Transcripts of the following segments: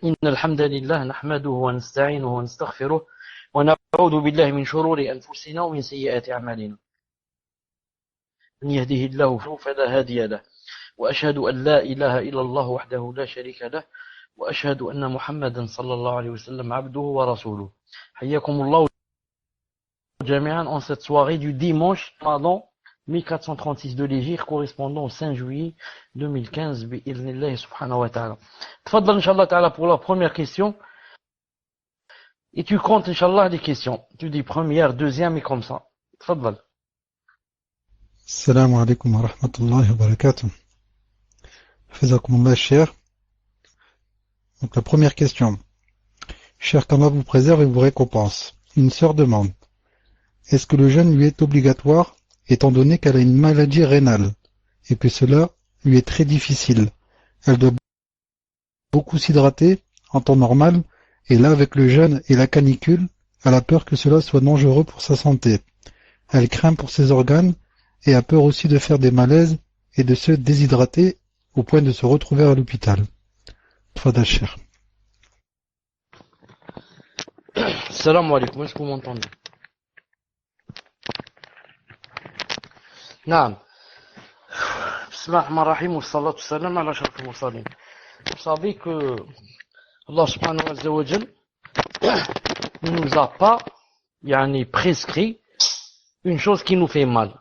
إن الحمد لله نحمده ونستعينه ونستغفره ونعوذ بالله من شرور أنفسنا ومن سيئات أعمالنا من يهده الله فلا هادي له وأشهد أن لا إله إلا الله وحده لا شريك له وأشهد أن محمدا صلى الله عليه وسلم عبده ورسوله حياكم الله جميعا en cette soirée du dimanche pardon 1436 de l'Hégire correspondant au 5 juillet 2015 بإذن سبحانه وتعالى. تفضل إن شاء الله تعالى pour la première question et tu comptes إن شاء الله les questions. Tu dis première, deuxième et comme ça. تفضل. السلام عليكم ورحمة الله وبركاته. حفظكم الله cher. Donc la première question. Cher qu'Allah vous préserve et vous récompense. Une sœur demande: est-ce que le jeûne lui est obligatoire étant donné qu'elle a une maladie rénale et que cela lui est très difficile? Elle doit beaucoup s'hydrater en temps normal et là avec le jeûne et la canicule, elle a peur que cela soit dangereux pour sa santé. Elle craint pour ses organes et a peur aussi de faire des malaises et de se déshydrater au point de se retrouver à l'hôpital. Tfadal cher. Salam alaikum, est-ce que vous m'entendez? نعم. بسم الله الرحمن الرحيم والصلاة والسلام على أشرف المرسلين. Vous savez que Allah subhanahu wa ta'ala ne nous a pas prescrit une chose qui nous fait mal.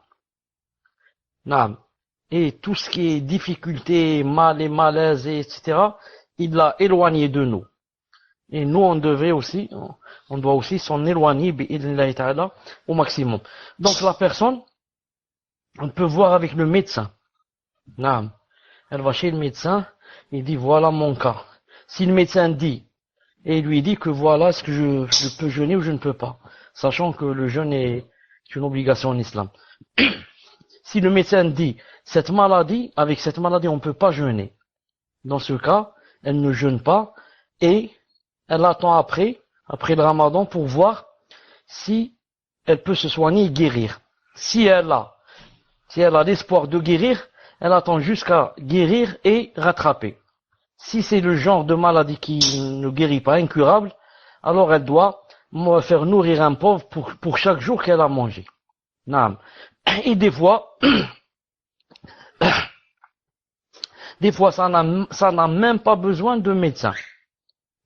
نعم. Et tout ce qui est difficulté, mal et malaise, etc., il l'a éloigné de nous. Et nous, on doit aussi s'en éloigner bi'idhnillahi ta'ala au maximum. Donc la personne, on peut voir avec le médecin. Non. Elle va chez le médecin, il dit voilà mon cas. Si le médecin dit, et il lui dit que voilà ce que je peux jeûner ou je ne peux pas, sachant que le jeûne est une obligation en islam. Si le médecin dit avec cette maladie on ne peut pas jeûner, dans ce cas, elle ne jeûne pas et elle attend après le ramadan pour voir si elle peut se soigner et guérir. Si elle a l'espoir de guérir, elle attend jusqu'à guérir et rattraper. Si c'est le genre de maladie qui ne guérit pas, incurable, alors elle doit faire nourrir un pauvre pour chaque jour qu'elle a mangé. Et des fois, ça n'a même pas besoin de médecin.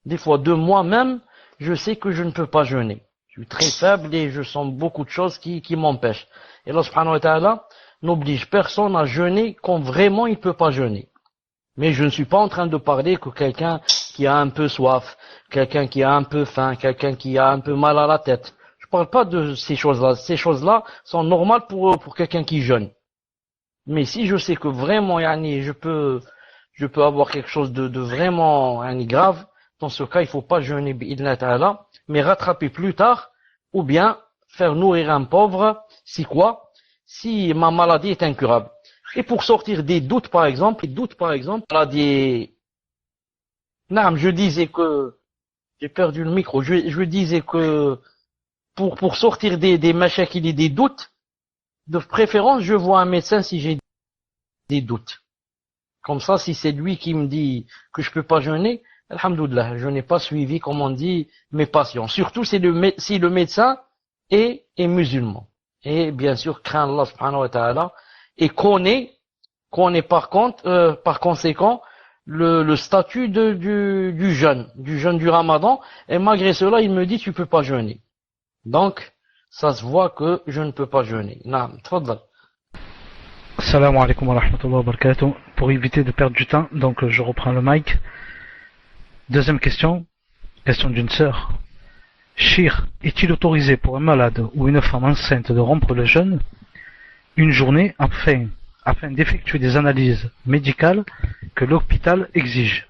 Des fois, de moi-même, je sais que je ne peux pas jeûner. Je suis très faible et je sens beaucoup de choses qui m'empêchent. Et Allah subhanahu wa ta'ala n'oblige personne à jeûner quand vraiment il ne peut pas jeûner. Mais je ne suis pas en train de parler que quelqu'un qui a un peu soif, quelqu'un qui a un peu faim, quelqu'un qui a un peu mal à la tête. Je parle pas de ces choses-là. Ces choses-là sont normales pour quelqu'un qui jeûne. Mais si je sais que vraiment, je peux avoir quelque chose de vraiment grave, dans ce cas, il faut pas jeûner bi'idhnillahi ta'ala, mais rattraper plus tard, ou bien faire nourrir un pauvre, si ma maladie est incurable. Et pour sortir des doutes, par exemple, maladie. Non, je disais que, j'ai perdu le micro, je disais que, pour sortir des machakil et des doutes, de préférence, je vois un médecin si j'ai des doutes. Comme ça, si c'est lui qui me dit que je peux pas jeûner, alhamdoulilah, je n'ai pas suivi, comme on dit, mes patients. Surtout si le médecin est musulman. Et bien sûr, craint Allah subhanahu wa ta'ala et connaît par conséquent, le statut du jeûne du ramadan. Et malgré cela, il me dit, tu peux pas jeûner. Donc, ça se voit que je ne peux pas jeûner. Naam, tfaddal. Assalamu alaikum wa rahmatullahi wa barakatuh. Pour éviter de perdre du temps, donc je reprends le mic. Deuxième question d'une sœur. Shir, est-il autorisé pour un malade ou une femme enceinte de rompre le jeûne une journée afin d'effectuer des analyses médicales que l'hôpital exige?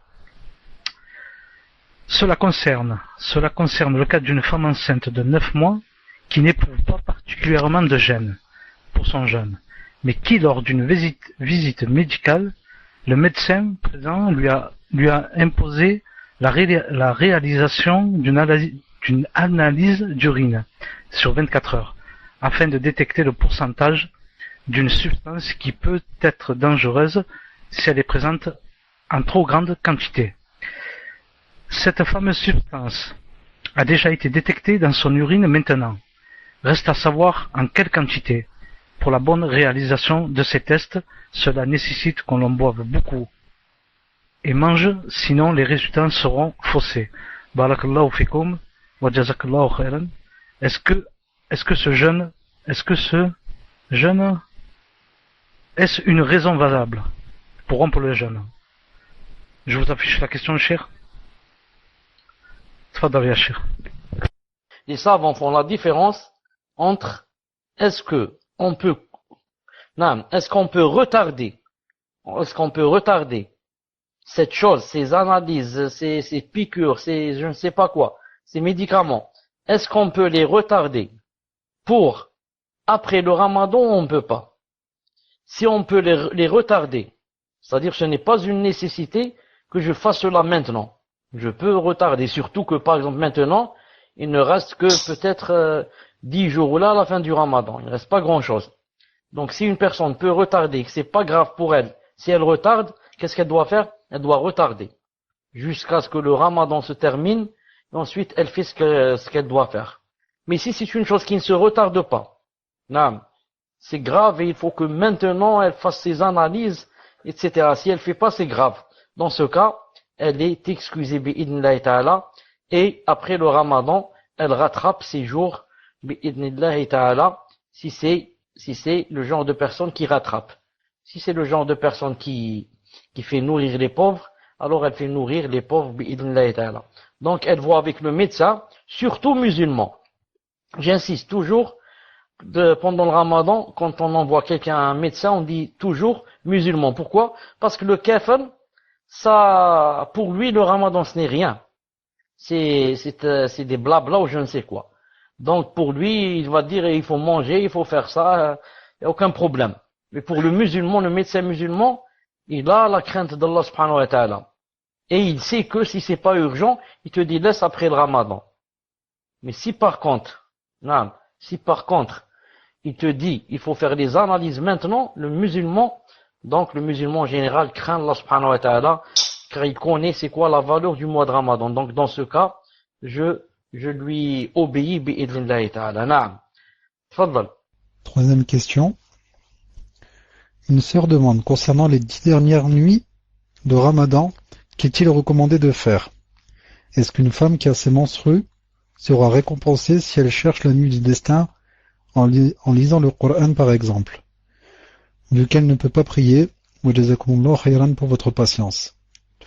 Cela concerne le cas d'une femme enceinte de 9 mois qui n'éprouve pas particulièrement de gêne pour son jeûne, mais qui, lors d'une visite médicale, le médecin présent lui a imposé la réalisation d'une analyse d'urine sur 24 heures, afin de détecter le pourcentage d'une substance qui peut être dangereuse si elle est présente en trop grande quantité. Cette fameuse substance a déjà été détectée dans son urine maintenant. Reste à savoir en quelle quantité. Pour la bonne réalisation de ces tests, cela nécessite qu'on en boive beaucoup et mange, sinon les résultats seront faussés. Barakallahu fikum wa jazakallahu khairan. Est-ce que ce jeûne, est-ce une raison valable pour rompre le jeûne? Je vous affiche la question, cher. Tfadal ya cher. Les savants font la différence entre est-ce qu'on peut retarder cette chose, ces analyses, ces piqûres, ces je ne sais pas quoi, ces médicaments, est-ce qu'on peut les retarder pour après le Ramadan ou on ne peut pas? Si on peut les retarder, c'est-à-dire ce n'est pas une nécessité que je fasse cela maintenant. Je peux retarder, surtout que par exemple maintenant, il ne reste que peut-être 10 jours là à la fin du Ramadan, il ne reste pas grand-chose. Donc si une personne peut retarder, que c'est pas grave pour elle, si elle retarde, qu'est-ce qu'elle doit faire? Elle doit retarder jusqu'à ce que le Ramadan se termine, et ensuite elle fait ce qu'elle doit faire. Mais si c'est une chose qui ne se retarde pas, c'est grave et il faut que maintenant elle fasse ses analyses, etc. Si elle fait pas, c'est grave. Dans ce cas, elle est excusée bi'idnillahi ta'ala, et après le Ramadan, elle rattrape ses jours bi'idnillahi ta'ala, si c'est le genre de personne qui rattrape. Si c'est le genre de personne qui fait nourrir les pauvres, alors elle fait nourrir les pauvres bi'idnillahi ta'ala. Donc elle voit avec le médecin, surtout musulman. J'insiste toujours, pendant le Ramadan, quand on envoie quelqu'un à un médecin, on dit toujours musulman. Pourquoi? Parce que le kafir, ça, pour lui, le Ramadan, ce n'est rien. C'est des blabla ou je ne sais quoi. Donc pour lui, il va dire il faut manger, il faut faire ça, il n'y a aucun problème. Mais pour le musulman, le médecin musulman, il a la crainte d'Allah subhanahu wa ta'ala. Et il sait que si c'est pas urgent, il te dit laisse après le Ramadan. Mais si par contre, il te dit il faut faire des analyses maintenant, le musulman en général craint Allah subhanahu wa ta'ala, car il connaît c'est quoi la valeur du mois de Ramadan. Donc dans ce cas, je lui obéis bi'idnillahi ta'ala. Naam. Tfaddal. Troisième question. Une sœur demande concernant les 10 dernières nuits de Ramadan, qu'est-il recommandé de faire? Est-ce qu'une femme qui a ses menstrues sera récompensée si elle cherche la nuit du destin en lisant le Coran par exemple? Vu qu'elle ne peut pas prier, wa jazakumullahu khayran pour votre patience.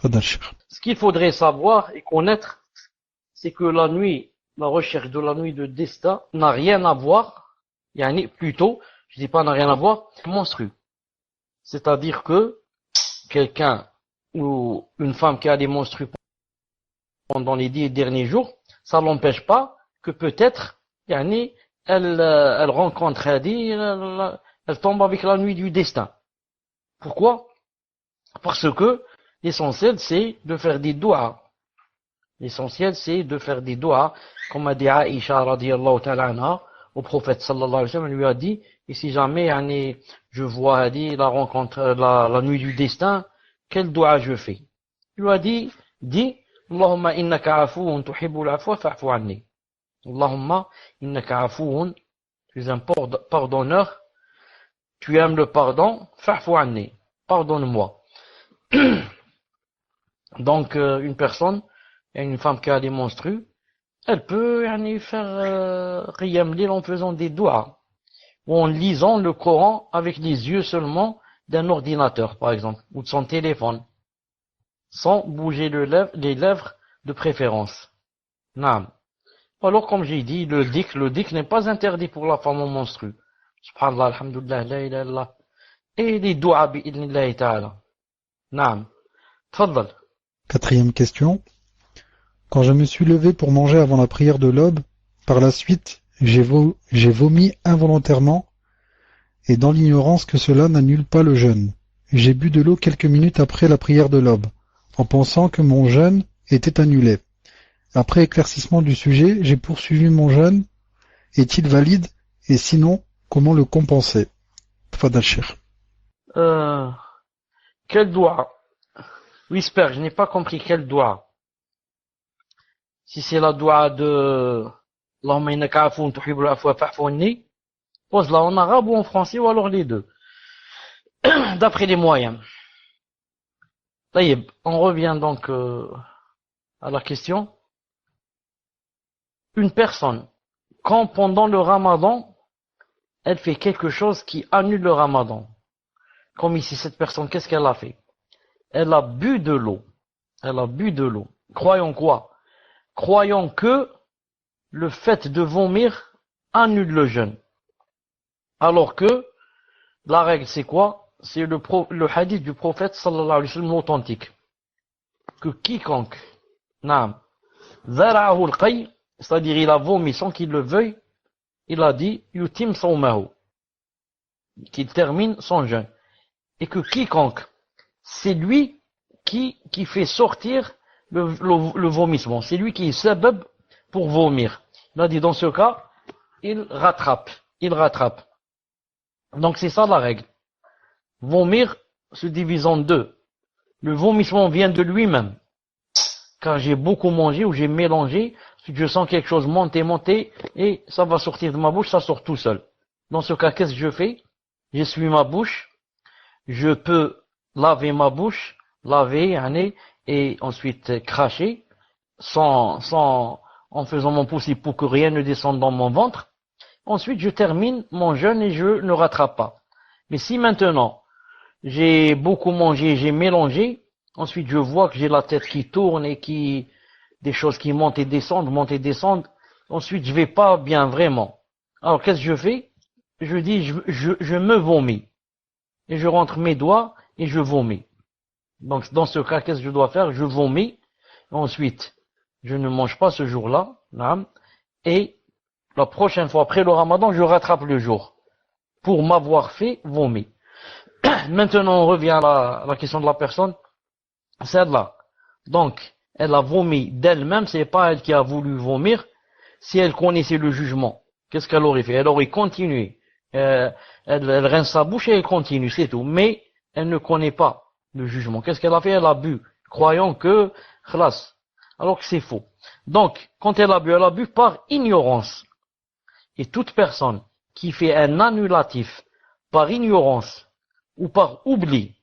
Ce qu'il faudrait savoir et connaître, c'est que la recherche de la nuit de destin n'a rien à voir, plutôt, je dis pas n'a rien à voir, menstrue. C'est-à-dire que quelqu'un ou une femme qui a des menstrues pendant les 10 derniers jours, ça l'empêche pas que peut-être, elle rencontre elle tombe avec la nuit du destin. Pourquoi? Parce que l'essentiel c'est de faire des doigts. Comme a dit Aïcha radiyallahu ta'ala anha au prophète sallallahu alayhi wa sallam, lui a dit, et si jamais je vois la rencontre, la nuit du destin, quel doigt je fais? Il lui a dit, Allahumma innaka afoun tuhibbul afwa fa'fu anni. Allahumma innaka afoun, tu es un pardonneur, tu aimes le pardon, fa'fu anni, pardonne-moi. Donc une personne, une femme qui a des menstrues, elle peut faire qiyam layl en faisant des doigts ou en lisant le Coran avec les yeux seulement d'un ordinateur par exemple ou de son téléphone sans bouger les lèvres de préférence. Naam. Alors comme j'ai dit, le dhikr n'est pas interdit pour la femme en menstrue. Subhanallah, alhamdulillah, la ilaha illallah. Et les doigts bi'idnillahi ta'ala. Naam. Tfaddal. Quatrième question. Quand je me suis levé pour manger avant la prière de l'aube, par la suite, j'ai vomi involontairement, et dans l'ignorance que cela n'annule pas le jeûne. J'ai bu de l'eau quelques minutes après la prière de l'aube, en pensant que mon jeûne était annulé. Après éclaircissement du sujet, j'ai poursuivi mon jeûne. Est-il valide? Et sinon, comment le compenser? Tfadal Cheikh. Quel doigt? Whisper, je n'ai pas compris quel doigt. Si c'est la dua de Allahumma innaka afoun tuhibbul afwa fa'fu anni, pose-la en arabe ou en français ou alors les deux. D'après les moyens. Taïeb, on revient donc à la question. Une personne, quand pendant le ramadan, elle fait quelque chose qui annule le ramadan. Comme ici, cette personne, qu'est-ce qu'elle a fait? Elle a bu de l'eau. Elle a bu de l'eau. Croyons quoi? Croyons que le fait de vomir annule le jeûne. Alors que la règle, c'est quoi? C'est le hadith du prophète sallallahu alayhi wa sallam authentique. Que quiconque, naam, zara'ahu al-qay, c'est-à-dire il a vomi sans qu'il le veuille, il a dit yutim sawmahu, qu'il termine son jeûne. Et que quiconque, c'est lui qui fait sortir le vomissement, c'est lui qui est sabab pour vomir. Il a dit dans ce cas, il rattrape. Donc c'est ça la règle. Vomir se divise en deux. Le vomissement vient de lui-même. Car j'ai beaucoup mangé ou j'ai mélangé, je sens quelque chose monter, et ça va sortir de ma bouche, ça sort tout seul. Dans ce cas, qu'est-ce que je fais? J'essuie ma bouche, je peux laver ma bouche, et ensuite cracher, en faisant mon possible pour que rien ne descende dans mon ventre. Ensuite, je termine mon jeûne et je ne rattrape pas. Mais si maintenant, j'ai beaucoup mangé, j'ai mélangé, ensuite je vois que j'ai la tête qui tourne et des choses qui montent et descendent, ensuite je vais pas bien vraiment. Alors qu'est-ce que je fais? Je dis, je me vomis. Et je rentre mes doigts et je vomis. Donc dans ce cas, qu'est-ce que je dois faire? Je vomis. Ensuite, je ne mange pas ce jour-là. Et la prochaine fois, après le ramadan, je rattrape le jour. Pour m'avoir fait vomir. Maintenant, on revient à la question de la personne. Celle-là. Donc, elle a vomi d'elle-même, c'est pas elle qui a voulu vomir. Si elle connaissait le jugement, qu'est-ce qu'elle aurait fait? Elle aurait continué. Elle rince sa bouche et elle continue, c'est tout. Mais elle ne connaît pas le jugement. Qu'est-ce qu'elle a fait? Elle a bu, croyant que khlas. Alors que c'est faux. Donc, quand elle a bu par ignorance. Et toute personne qui fait un annulatif par ignorance, ou par oubli,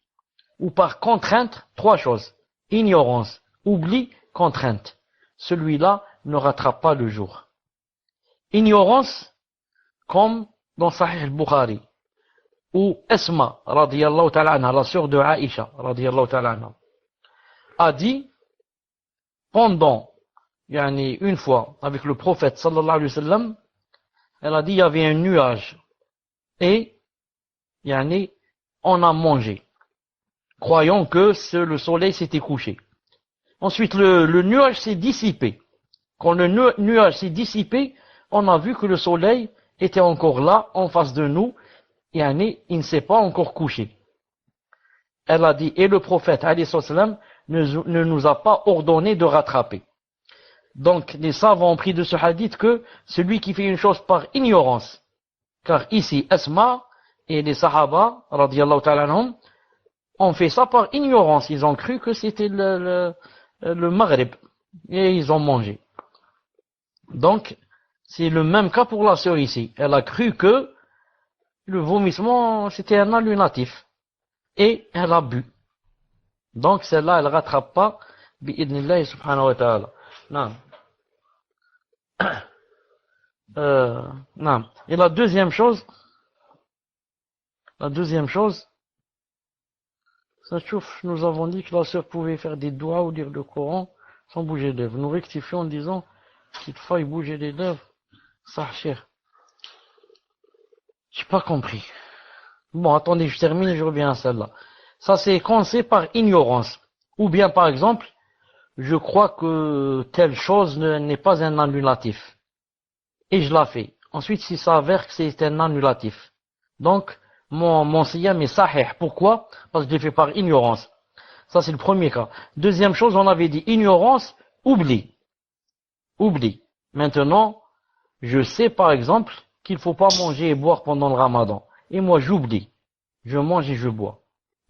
ou par contrainte, trois choses. Ignorance, oubli, contrainte. Celui-là ne rattrape pas le jour. Ignorance, comme dans Sahih al-Bukhari, où Asma, radiyallahu ta'ala anha, la sœur de Aïcha, radiyallahu ta'ala anha, a dit, pendant, une fois, avec le prophète, sallallahu alayhi wa sallam, elle a dit, il y avait un nuage, et, on a mangé, croyant que le soleil s'était couché. Ensuite, le nuage s'est dissipé. Quand le nuage s'est dissipé, on a vu que le soleil était encore là, en face de nous, et il ne s'est pas encore couché. Elle a dit, et le prophète, alayhi salam, ne nous a pas ordonné de rattraper. Donc, les savants ont pris de ce hadith que celui qui fait une chose par ignorance, car ici, Asma et les Sahaba, radiyallahu ta'ala anhum, ont fait ça par ignorance. Ils ont cru que c'était le Maghrib. Et ils ont mangé. Donc, c'est le même cas pour la sœur ici. Elle a cru que le vomissement, c'était un annulatif. Et elle a bu. Donc, celle-là, elle ne rattrape pas. Bi'idnillahi subhanahu wa ta'ala. Non. Non. Et la deuxième chose, ça chauffe, nous avons dit que la sœur pouvait faire des doigts ou lire le Coran sans bouger les lèvres. Nous rectifions en disant qu'il faille bouger les lèvres. Ça, cher. J'ai pas compris. Bon, attendez, je termine et je reviens à celle-là. Ça, c'est quand c'est par ignorance. Ou bien, par exemple, je crois que telle chose n'est pas un annulatif. Et je la fais. Ensuite, s'il s'avère que c'est un annulatif. Donc, mon siyam est sahih. Pourquoi? Parce que je l'ai fait par ignorance. Ça, c'est le premier cas. Deuxième chose, on avait dit ignorance, oubli. Oubli. Maintenant, je sais, par exemple, qu'il faut pas manger et boire pendant le ramadan. Et moi, j'oublie. Je mange et je bois.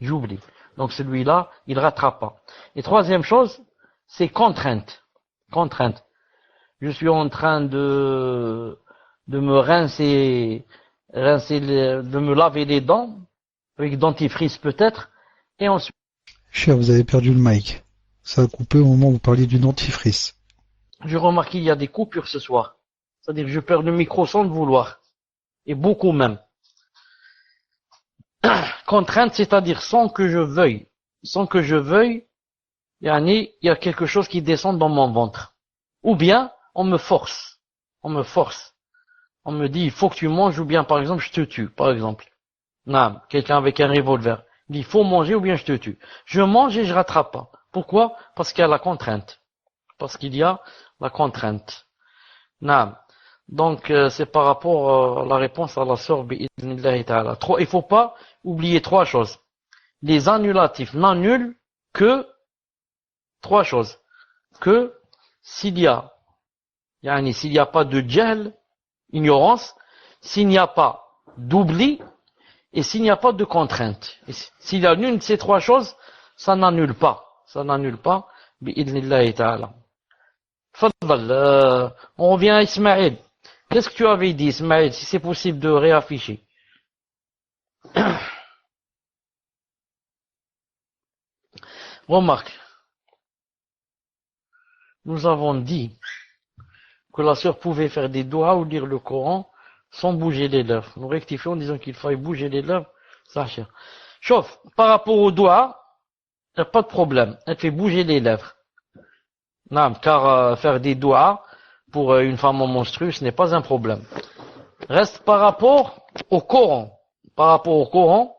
J'oublie. Donc, celui-là, il rattrape pas. Et troisième chose, c'est contrainte. Contrainte. je suis en train de me rincer, de me laver les dents, avec dentifrice peut-être, et ensuite, Cher, vous avez perdu le mic. Ça a coupé au moment où vous parliez du dentifrice. je remarque qu'il y a des coupures ce soir. C'est-à-dire que je perds le micro sans le vouloir. Et beaucoup même. Contrainte, c'est-à-dire sans que je veuille. Sans que je veuille, il y a quelque chose qui descend dans mon ventre. Ou bien, on me force. On me force. On me dit, il faut que tu manges, ou bien, par exemple, je te tue, par exemple. Non, quelqu'un avec un revolver. Il dit, il faut manger, ou bien je te tue. Je mange et je rattrape pas. Pourquoi? Parce qu'il y a la contrainte. Parce qu'il y a la contrainte. Non. Donc, c'est par rapport à la réponse à la sœur, bi'idhnillahi ta'ala. Il faut pas oublier trois choses. Les annulatifs n'annulent que trois choses. Que s'il y a pas de jahl, ignorance, s'il n'y a pas d'oubli, et s'il n'y a pas de contrainte. Et s'il y a l'une de ces trois choses, ça n'annule pas. Ça n'annule pas, bi'idhnillahi ta'ala. Fadal, on revient à Ismaël. Qu'est-ce que tu avais dit, Ismaël, si c'est possible de réafficher? Remarque, nous avons dit que la sœur pouvait faire des doigts ou lire le Coran sans bouger les lèvres. Nous rectifions en disant qu'il fallait bouger les lèvres, ça cher. Chauffe, par rapport aux doigts, il n'y a pas de problème. Elle fait bouger les lèvres. Non, car faire des doigts pour une femme en menstrue, ce n'est pas un problème. Reste par rapport au Coran. Par rapport au Coran,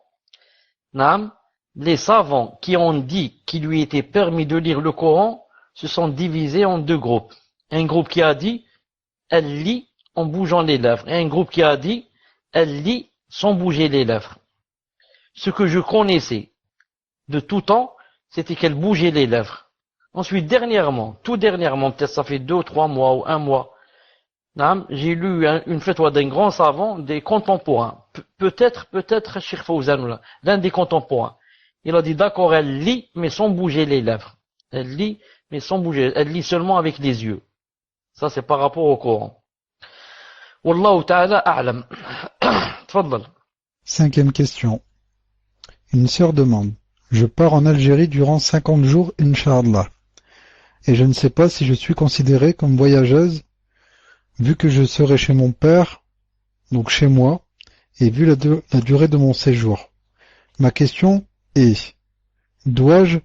non, les savants qui ont dit qu'il lui était permis de lire le Coran se sont divisés en deux groupes. Un groupe qui a dit, elle lit en bougeant les lèvres. Et un groupe qui a dit, elle lit sans bouger les lèvres. Ce que je connaissais de tout temps, c'était qu'elle bougeait les lèvres. Ensuite, tout dernièrement, peut-être ça fait 2 ou 3 mois ou 1 mois, j'ai lu une fatwa d'un grand savant, des contemporains. Peut-être, Cheikh Fawzan, l'un des contemporains. Il a dit, d'accord, elle lit, mais sans bouger les lèvres. Elle lit, mais sans bouger. Elle lit seulement avec les yeux. Ça, c'est par rapport au Coran. Wallahu ta'ala a'lam. Tfaddal. 5e question. Une sœur demande. Je pars en Algérie durant 50 jours, Inch'Allah. Et je ne sais pas si je suis considérée comme voyageuse, vu que je serai chez mon père, donc chez moi, et vu la durée de mon séjour. Ma question est, dois-je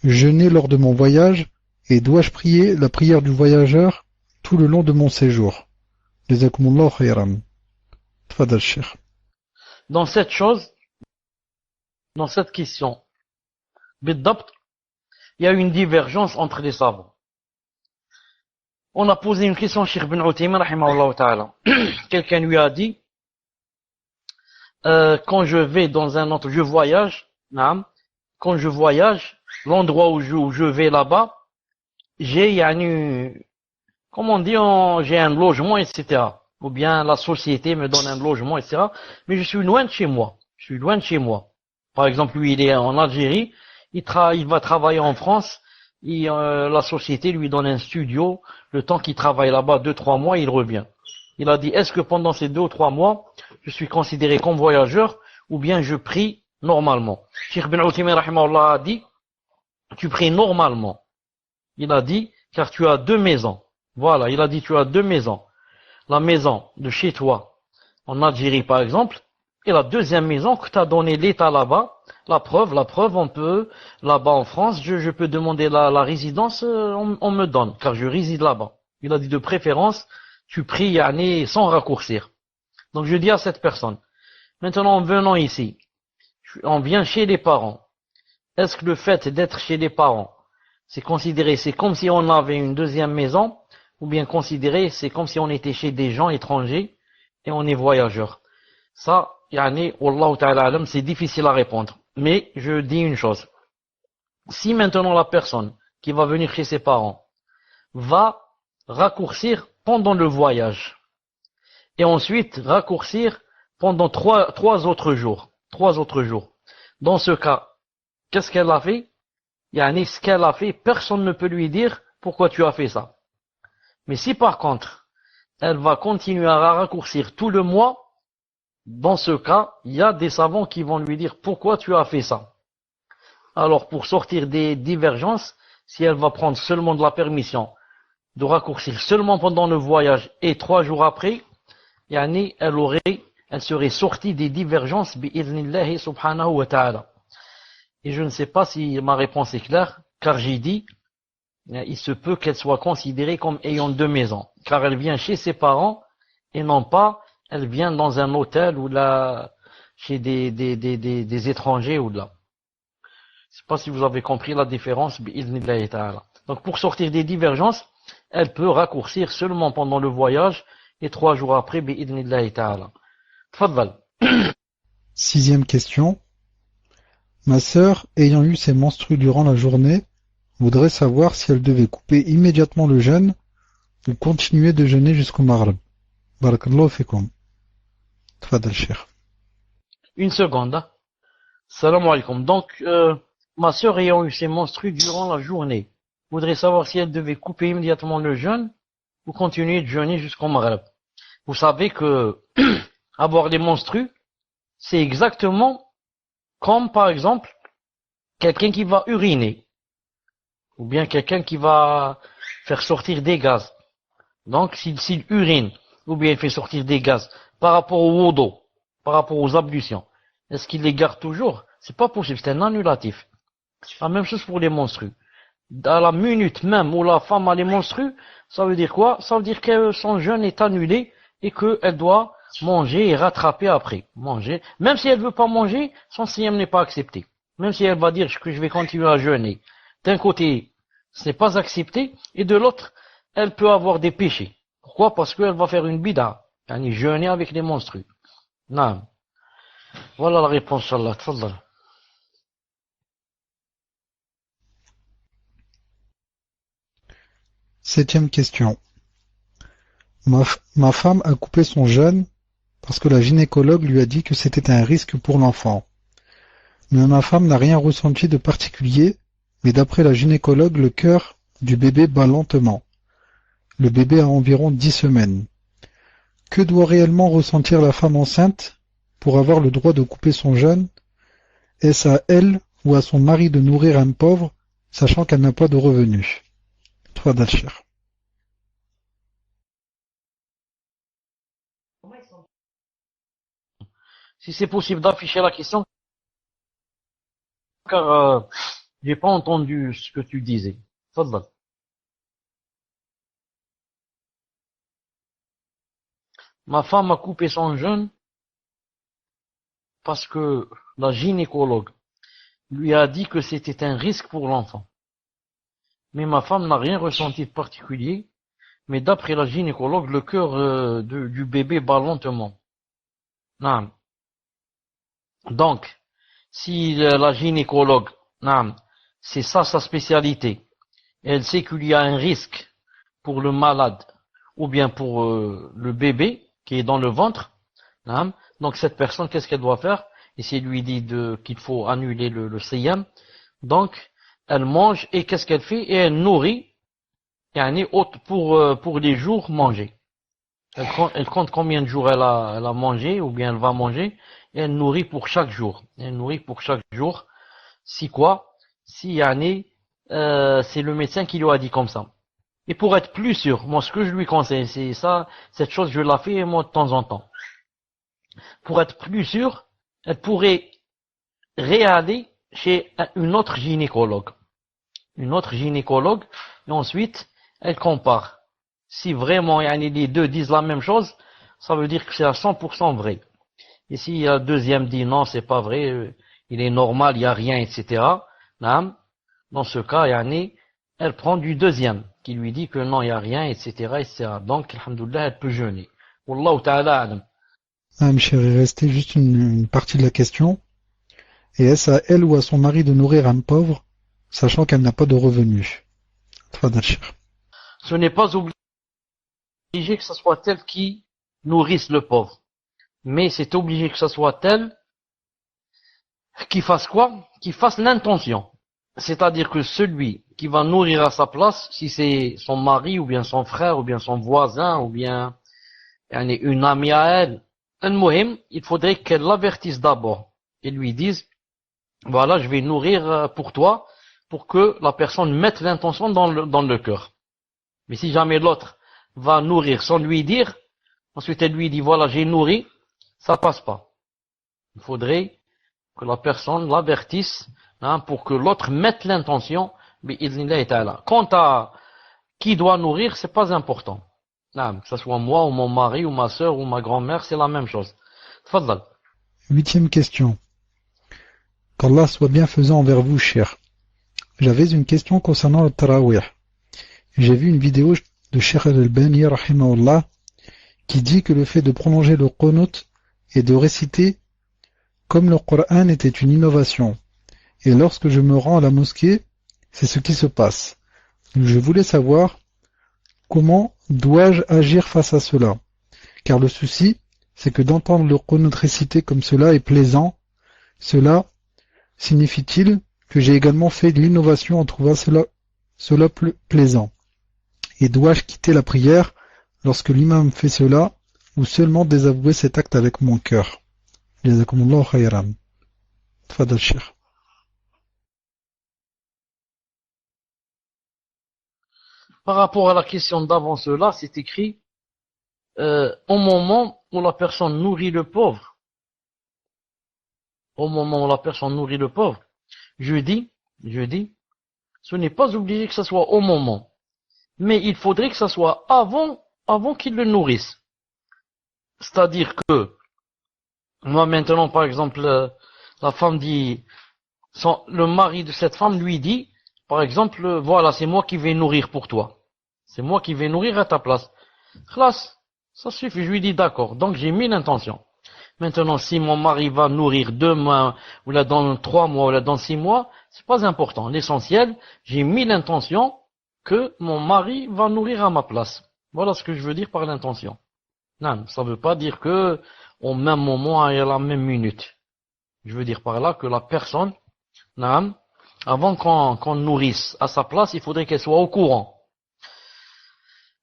jeûner lors de mon voyage et dois-je prier la prière du voyageur tout le long de mon séjour? Jazakumullahu khayran. Tfadal Cheikh. Dans cette question, بالضبط, il y a une divergence entre les savants. On a posé une question à Cheikh Ibn Uthaymin, rahimahullah ta'ala. Quelqu'un lui a dit, quand je vais dans un autre, je voyage, quand je voyage, l'endroit où je vais là-bas, j'ai, comment on dit, j'ai un logement, etc. Ou bien la société me donne un logement, etc. Mais je suis loin de chez moi. Par exemple, lui, il est en Algérie, il va travailler en France, la société lui donne un studio, le temps qu'il travaille là-bas, 2-3 mois, il revient. Il a dit, est-ce que pendant ces 2 ou 3 mois, je suis considéré comme voyageur, ou bien je prie normalement? Cheikh Ibn Uthaymin, rahimahullah, a dit, tu pries normalement. Il a dit, car tu as 2 maisons. Voilà, il a dit, tu as 2 maisons. La maison de chez toi, en Algérie par exemple, et la deuxième maison que t'as donné l'État là-bas. La preuve, on peut, là-bas en France, je peux demander la résidence, on me donne, car je réside là-bas. Il a dit de préférence, tu pries sans raccourcir. Donc je dis à cette personne, maintenant en venant ici, on vient chez les parents. Est-ce que le fait d'être chez les parents, c'est comme si on avait une deuxième maison, ou bien considéré, c'est comme si on était chez des gens étrangers, et on est voyageur? Ça, wallahu ta'ala alam, c'est difficile à répondre. Mais je dis une chose. Si maintenant la personne qui va venir chez ses parents va raccourcir pendant le voyage, et ensuite raccourcir pendant trois autres jours. Dans ce cas, qu'est-ce qu'elle a fait? Ce qu'elle a fait, personne ne peut lui dire pourquoi tu as fait ça. Mais si par contre, elle va continuer à raccourcir tout le mois, dans ce cas, il y a des savants qui vont lui dire pourquoi tu as fait ça. Alors pour sortir des divergences, si elle va prendre seulement de la permission de raccourcir seulement pendant le voyage et 3 jours après, yani elle serait sortie des divergences bi'idhnillahi subhanahu wa ta'ala. Et je ne sais pas si ma réponse est claire, car j'ai dit, il se peut qu'elle soit considérée comme ayant 2 maisons, car elle vient chez ses parents et non pas elle vient dans un hôtel ou là chez des étrangers ou là. Je ne sais pas si vous avez compris la différence bi'idhnillahi ta'ala. Donc pour sortir des divergences, elle peut raccourcir seulement pendant le voyage et 3 jours après bi'idhnillahi ta'ala. Tfaddal. 6e question. Ma sœur, ayant eu ses menstrues durant la journée, voudrait savoir si elle devait couper immédiatement le jeûne ou continuer de jeûner jusqu'au maghrib. Barakallahu fikum. Tfadal, Cheikh. Une seconde. Hein. Salam alaikum. Donc, ma sœur ayant eu ses menstrues durant la journée, voudrait savoir si elle devait couper immédiatement le jeûne ou continuer de jeûner jusqu'au maghrib. Vous savez que avoir des menstrues, c'est exactement comme par exemple quelqu'un qui va uriner ou bien quelqu'un qui va faire sortir des gaz. Donc s'il urine ou bien il fait sortir des gaz par rapport au wudu, par rapport aux ablutions, est-ce qu'il les garde toujours? C'est pas possible, c'est un annulatif. La même chose pour les menstrues. À la minute même où la femme a les menstrues, ça veut dire quoi? Ça veut dire que son jeûne est annulé et qu'elle doit manger et rattraper après. Manger. Même si elle veut pas manger, son siyam n'est pas accepté. Même si elle va dire que je vais continuer à jeûner. D'un côté, ce n'est pas accepté, et de l'autre, elle peut avoir des péchés. Pourquoi? Parce qu'elle va faire une bida. Yani jeûner avec les menstrues. Non. Voilà la réponse, Inch'Allah. Tfaddal. 7e question. Ma femme a coupé son jeûne parce que la gynécologue lui a dit que c'était un risque pour l'enfant. Mais ma femme n'a rien ressenti de particulier, mais d'après la gynécologue, le cœur du bébé bat lentement. Le bébé a environ 10 semaines. Que doit réellement ressentir la femme enceinte pour avoir le droit de couper son jeûne? Est-ce à elle ou à son mari de nourrir un pauvre, sachant qu'elle n'a pas de revenus? Tfadal, Cheikh. Si c'est possible d'afficher la question, car j'ai pas entendu ce que tu disais. Tfaddal. Ma femme a coupé son jeûne parce que la gynécologue lui a dit que c'était un risque pour l'enfant. Mais ma femme n'a rien ressenti de particulier, mais d'après la gynécologue, le cœur du bébé bat lentement. Non. Donc, si la gynécologue, non, c'est ça sa spécialité, et elle sait qu'il y a un risque pour le malade ou bien pour le bébé qui est dans le ventre, non, donc cette personne, qu'est-ce qu'elle doit faire? Et s'il lui dit qu'il faut annuler le siyam, donc elle mange et qu'est-ce qu'elle fait? Et elle nourrit, pour les jours mangés. Elle compte combien de jours elle a mangé ou bien elle va manger et elle nourrit pour chaque jour. Elle nourrit pour chaque jour. Si quoi? Si c'est le médecin qui lui a dit comme ça. Et pour être plus sûr, moi ce que je lui conseille, c'est ça, cette chose je la fais moi de temps en temps. Pour être plus sûr, elle pourrait réaller chez une autre gynécologue. Une autre gynécologue, et ensuite, elle compare. Si vraiment les deux disent la même chose, ça veut dire que c'est à 100% vrai. Et si la deuxième dit non, c'est pas vrai, il est normal, il n'y a rien, etc. Dans ce cas, elle prend du deuxième, qui lui dit que non, il n'y a rien, etc., etc. Donc, alhamdoulilah, elle peut jeûner. Wallahu ta'ala alam. Cher, il restait juste une partie de la question. Et est-ce à elle ou à son mari de nourrir un pauvre, sachant qu'elle n'a pas de revenus? Tfadal, Cheikh. Ce n'est pas obligé que ce soit elle qui nourrisse le pauvre. Mais c'est obligé que ce soit elle qui fasse quoi? Qui fasse l'intention. c'est-à-dire que celui qui va nourrir à sa place, si c'est son mari, ou bien son frère, ou bien son voisin, ou bien une amie à elle, il faudrait qu'elle l'avertisse d'abord et lui dise, voilà, je vais nourrir pour toi, pour que la personne mette l'intention dans le cœur. Mais si jamais l'autre va nourrir sans lui dire, ensuite elle lui dit, voilà, j'ai nourri, ça passe pas. Il faudrait que la personne l'avertisse, pour que l'autre mette l'intention. Quant à qui doit nourrir, c'est pas important. Que ce soit moi, ou mon mari, ou ma sœur, ou ma grand-mère, c'est la même chose. Tfadal. 8e question. Qu'Allah soit bienfaisant envers vous, cher. J'avais une question concernant le tarawih. J'ai vu une vidéo de Cheikh Al-Albani, rahimahullah, qui dit que le fait de prolonger le qunut et de réciter comme le Coran était une innovation. Et lorsque je me rends à la mosquée, c'est ce qui se passe. Je voulais savoir comment dois-je agir face à cela. Car le souci, c'est que d'entendre le qunut récité comme cela est plaisant. Cela signifie-t-il que j'ai également fait de l'innovation en trouvant cela plaisant? Et dois-je quitter la prière lorsque l'imam fait cela, ou seulement désavouer cet acte avec mon cœur? Jazakumullahu khayran. Tfadal Cheikh. Par rapport à la question d'avant cela, c'est écrit au moment où la personne nourrit le pauvre. Au moment où la personne nourrit le pauvre, je dis, ce n'est pas obligé que ce soit au moment, mais il faudrait que ce soit avant qu'il le nourrisse. C'est-à-dire que moi maintenant, par exemple, la femme dit, le mari de cette femme lui dit, par exemple, voilà, c'est moi qui vais nourrir pour toi. C'est moi qui vais nourrir à ta place. Khlas, ça suffit, je lui dis d'accord. Donc j'ai mis l'intention. Maintenant, si mon mari va nourrir demain, ou là dans 3 mois, ou là dans 6 mois, c'est pas important. L'essentiel, j'ai mis l'intention que mon mari va nourrir à ma place. Voilà ce que je veux dire par l'intention. Non, ça veut pas dire que au même moment et à la même minute. Je veux dire par là que la personne, non, avant qu'on nourrisse à sa place, il faudrait qu'elle soit au courant.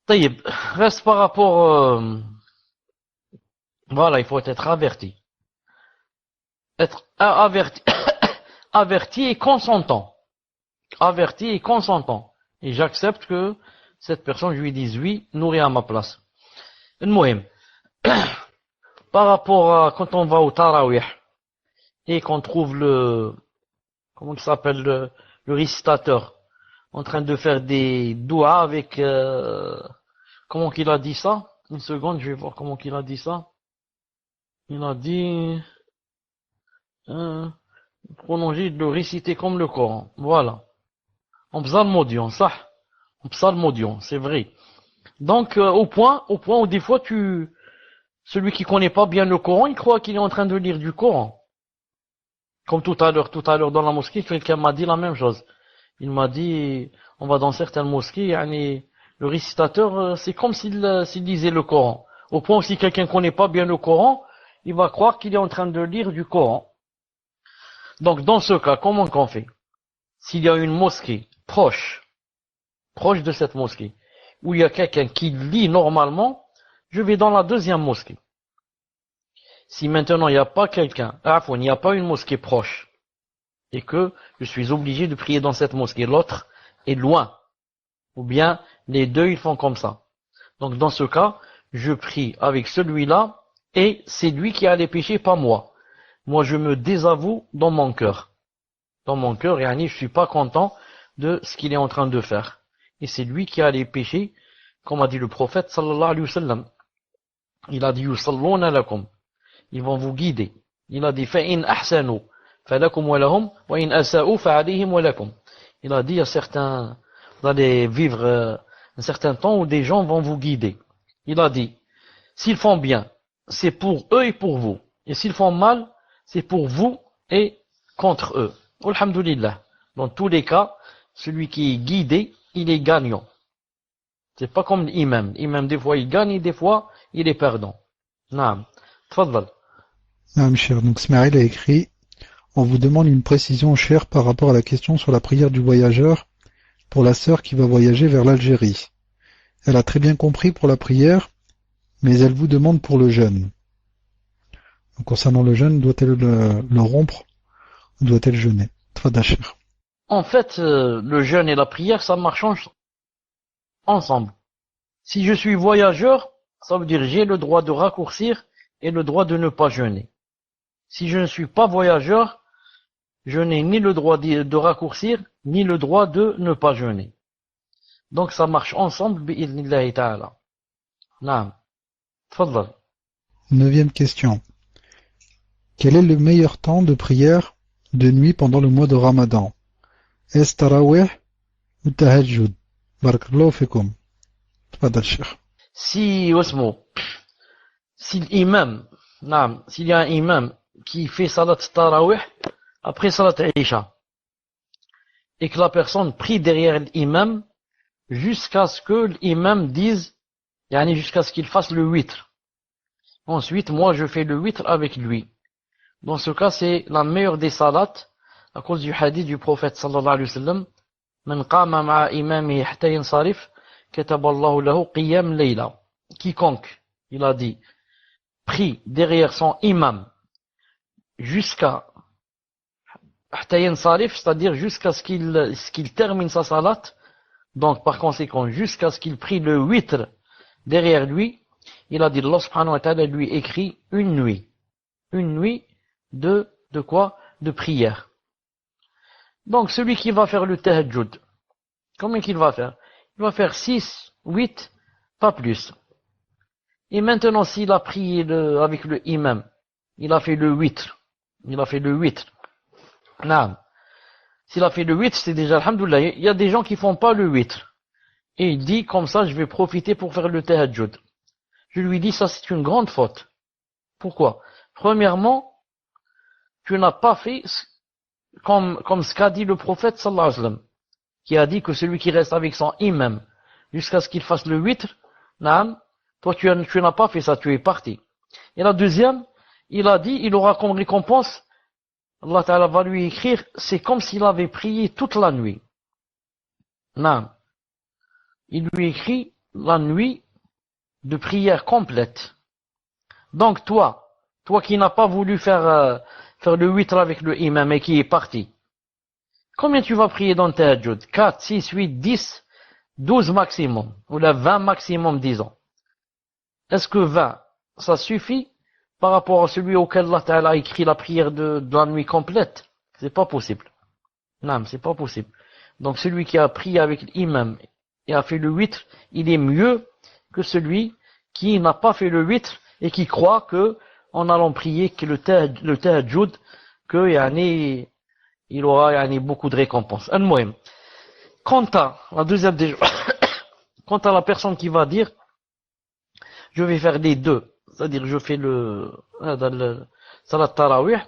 Taïb, reste par rapport, voilà, il faut être averti. Être averti, averti et consentant. Averti et consentant. Et j'accepte que cette personne, je lui dise oui, nourrir à ma place. Par rapport à quand on va au tarawih et qu'on trouve comment il s'appelle, le récitateur en train de faire des doigts avec, comment qu'il a dit ça? Une seconde, je vais voir comment qu'il a dit ça. Il a dit, prolonger, de le réciter comme le Coran. Voilà. En psalmodion, ça. En psalmodion, c'est vrai. Donc, au point où des fois celui qui connaît pas bien le Coran, il croit qu'il est en train de lire du Coran. Comme tout à l'heure dans la mosquée, quelqu'un m'a dit la même chose. Il m'a dit, on va dans certaines mosquées, le récitateur, c'est comme s'il lisait le Coran. Au point où si quelqu'un connaît pas bien le Coran, il va croire qu'il est en train de lire du Coran. Donc, dans ce cas, comment qu'on fait? S'il y a une mosquée proche de cette mosquée, où il y a quelqu'un qui lit normalement, je vais dans la deuxième mosquée. Si maintenant il n'y a pas il n'y a pas une mosquée proche, et que je suis obligé de prier dans cette mosquée, l'autre est loin, ou bien les deux ils font comme ça. Donc dans ce cas, je prie avec celui-là, et c'est lui qui a les péchés, pas moi. Moi je me désavoue dans mon cœur. Dans mon cœur, je suis pas content de ce qu'il est en train de faire. Et c'est lui qui a les péchés, comme a dit le prophète sallallahu alayhi wa sallam. Il a dit yusalluna lakum. Ils vont vous guider. Il a dit fa'in ahsanu falakum wa lahum wa in asa'u fa'alayhim wa lakum. Il a dit à certains, vous allez vivre un certain temps où des gens vont vous guider. Il a dit, s'ils font bien, c'est pour eux et pour vous. Et s'ils font mal, c'est pour vous et contre eux. Alhamdulillah. Dans tous les cas, celui qui est guidé, il est gagnant. C'est pas comme l'imam. L'imam, des fois, il gagne et des fois, il est perdant. Naam. Tfadal. Naam, cher. Donc, Smaïl a écrit, On vous demande une précision chère par rapport à la question sur la prière du voyageur pour la sœur qui va voyager vers l'Algérie. Elle a très bien compris pour la prière, mais elle vous demande pour le jeûne. Donc, concernant le jeûne, doit-elle le rompre ou doit-elle jeûner? Tfadal Cheikh. En fait, le jeûne et la prière, ça marche ensemble. Si je suis voyageur, ça veut dire j'ai le droit de raccourcir et le droit de ne pas jeûner. Si je ne suis pas voyageur, je n'ai ni le droit de raccourcir, ni le droit de ne pas jeûner. Donc ça marche ensemble, bi'idhnillahi ta'ala. Naam. Tfadal. 9e question. Quel est le meilleur temps de prière de nuit pendant le mois de Ramadan? Est-ce Tarawih ou Tahajjud? Barakallahu fikum. Tfadal Cheikh. Si l'imam, naam, s'il y a un imam qui fait salat tarawih après salat isha, et que la personne prie derrière l'imam jusqu'à ce que l'imam dise, yani jusqu'à ce qu'il fasse le witr. Ensuite, moi je fais le witr avec lui. Dans ce cas, c'est la meilleure des salats, à cause du hadith du prophète sallallahu alayhi wa sallam, Man qama ma'a imamihi hatta yansarif, kataballahu lahu qiyam layla. Quiconque, il a dit, prie derrière son imam jusqu'à hatta yansarif, c'est-à-dire jusqu'à ce qu'il termine sa salat, donc par conséquent jusqu'à ce qu'il prie le witr derrière lui, il a dit, Allah subhanahu wa ta'ala lui écrit une nuit de quoi? De prière. Donc celui qui va faire le tahajjud, combien qu'il va faire? Il va faire 6, 8, pas plus. Et maintenant s'il a prié avec le imam, il a fait le witr. Non. S'il a fait le witr, c'est déjà alhamdoulilah. Il y a des gens qui font pas le witr. Et il dit, comme ça, je vais profiter pour faire le tahajjud. Je lui dis, ça c'est une grande faute. Pourquoi? Premièrement, tu n'as pas fait comme ce qu'a dit le prophète sallallahu alayhi wa sallam, qui a dit que celui qui reste avec son imam jusqu'à ce qu'il fasse le witr, naam, toi tu n'as pas fait ça, tu es parti. Et la deuxième, il a dit, il aura comme récompense, Allah Ta'ala va lui écrire, c'est comme s'il avait prié toute la nuit. Naam. Il lui écrit la nuit de prière complète. Donc toi qui n'as pas voulu faire le witr avec le imam et qui est parti, combien tu vas prier dans tahajjud? 4, 6, 8, 10, 12 maximum, ou la 20 maximum, disons. Est-ce que 20, ça suffit par rapport à celui auquel Allah Ta'ala a écrit la prière de la nuit complète? C'est pas possible. Non, c'est pas possible. Donc celui qui a prié avec l'imam et a fait le witr, il est mieux que celui qui n'a pas fait le witr et qui croit que en allant prier que le tahajjud, que il aura beaucoup de récompenses. Quant à la deuxième des quant à la personne qui va dire, je vais faire les deux, c'est-à-dire je fais le salat tarawih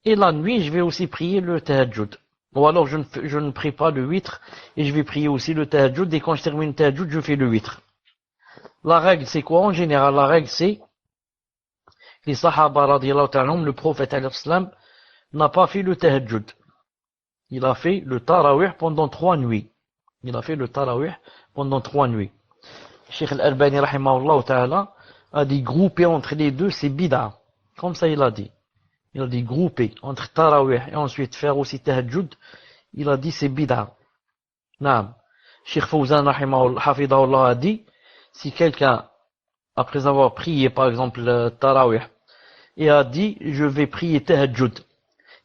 et la nuit je vais aussi prier le tahajjud. Ou alors je ne prie pas le witr et je vais prier aussi le tahajjud et quand je termine le tahajjud je fais le witr. La règle c'est quoi? En général la règle c'est les sahaba radiyallahu ta'ala, le prophète alayhi salam n'a pas fait le tahajjud. Il a fait le tarawih pendant 3 nuits. Cheikh Al-Albani rahimahullah ta'ala a dit grouper entre les deux c'est bid'a. Comme ça il a dit. Il a dit grouper entre tarawih et ensuite faire aussi tahajjud. Il a dit c'est bid'a. Naam. Cheikh Fawzan rahimahullah a dit si quelqu'un après avoir prié par exemple le tarawih et a dit je vais prier tahajjud,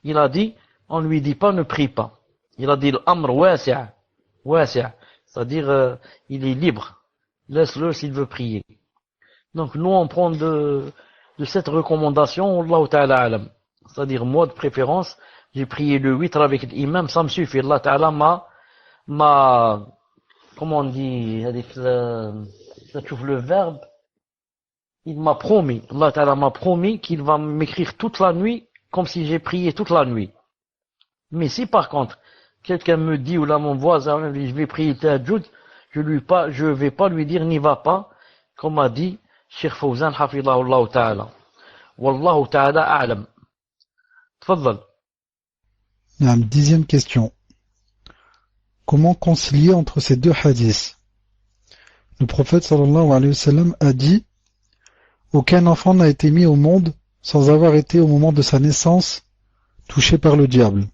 il a dit on lui dit pas ne prie pas, il a dit l'amr wasi', c'est-à-dire il est libre, laisse-le s'il veut prier. Donc nous on prend de cette recommandation, Allah Ta'ala alam, c'est-à-dire moi de préférence j'ai prié le witr avec l'imam, ça me suffit. Allah Ta'ala m'a comment on dit, ça trouve le verbe, il m'a promis, Allah Ta'ala m'a promis qu'il va m'écrire toute la nuit comme si j'ai prié toute la nuit. Mais si par contre quelqu'un me dit ou là mon voisin me dit je vais prier tahajjud, je vais pas lui dire n'y va pas, comme a dit Cheikh Fawzan hafidahullah ta'ala. Wallahu ta'ala a'lam. Tfaddal. 10e question. Comment concilier entre ces deux hadiths? Le prophète sallallahu alayhi wa sallam a dit: aucun enfant n'a été mis au monde sans avoir été au moment de sa naissance touché par le diable.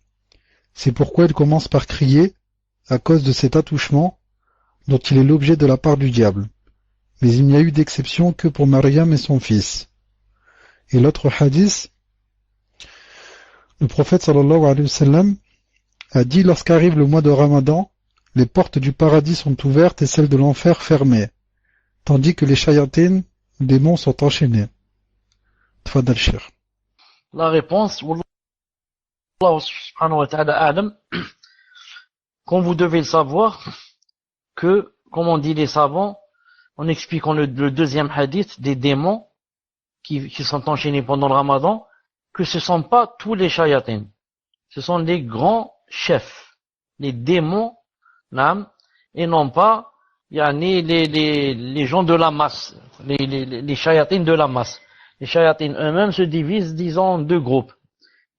C'est pourquoi il commence par crier à cause de cet attouchement dont il est l'objet de la part du diable. Mais il n'y a eu d'exception que pour Maryam et son fils. Et l'autre hadith, le prophète sallallahu alayhi wa sallam a dit: lorsqu'arrive le mois de Ramadan, les portes du paradis sont ouvertes et celles de l'enfer fermées, tandis que les shayatines, les démons, sont enchaînés. Tfadal Cheikh. La réponse, Wallahu subhanahu wa ta'ala a'lam, comme vous devez le savoir, que, comme on dit les savants, en expliquant le deuxième hadith des démons qui sont enchaînés pendant le Ramadan, que ce ne sont pas tous les shayatines. Ce sont les grands chefs, les démons, et non pas les gens de la masse, les shayatines de la masse. Les shayatines eux-mêmes se divisent, disons, en deux groupes.